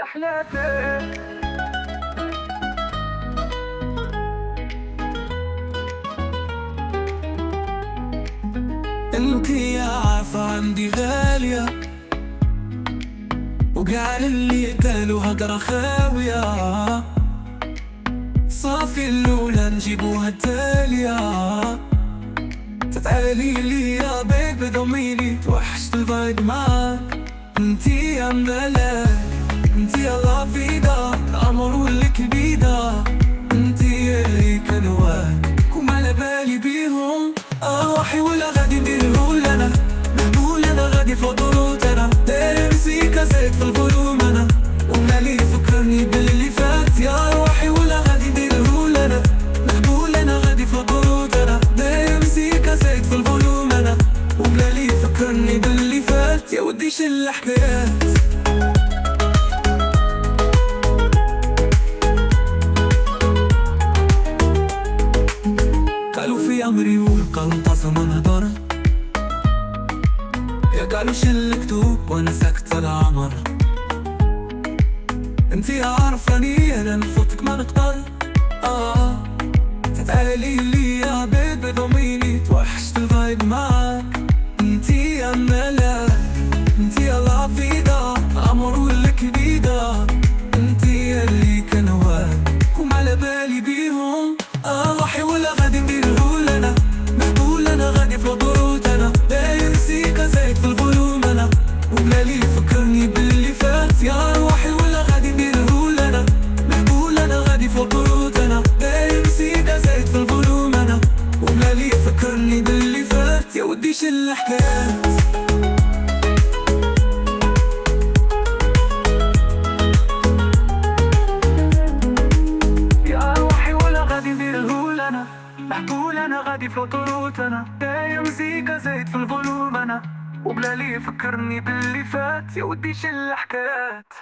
يا حياتي. انتي يا عافا عندي غالية، وقال اللي قالوا هقرا خاوية، صافي الأولى نجيبوها التالية. تعالي لي يا بيبي ضميلي، توحشت الفايب معاك. انتي يا ملاك، انتي يا لافيدا، القمر والكبيدة، انتي اللي كنواك وما على بالي بيهم. روحي ولا غادي نديرهول انا، نقول انا غادي فوضروت انا، داير مزيكا زيد في الفولوم انا، ومالي فكرني باللي فات. يا روحي ولا غادي نديرهول انا، نقول انا غادي فوضروت انا، داير مزيكا زيد في الفولوم انا، ومالي فكرني باللي فات. يا ودي شل الحكايات. قالوا في أمري والقلب زمان هدر، يا قالوا شل الكتوب وانا ساكت العمر. انتي عارفاني انا نفوتك ما نقدر. تعالي لي يا بيبي ضميني، توحشت الفايب معاك. انتي يا ملاك، انتي يا لافيدا، القمر والكبيدة، انتي اللي كنواك وما على بالي بيهم. روحي ولا غادي نديرهول انا، نقول انا غادي فوضروت انا، داير سيكا زايد في الفولوم انا، وبلالي فكرني باللي فات. يا روحي ولا غادي نديرهول انا، نقول انا غادي فوضروت انا، داير سيكا زايد في الفولوم انا، وبلالي فكرني باللي فات. يا ودي شل الحكايات. نقول انا غادي فوتروت انا، داير مزيكا زايد في الفولوم انا، وبلالي فكرني باللي فات. يا ودي شل الحكايات.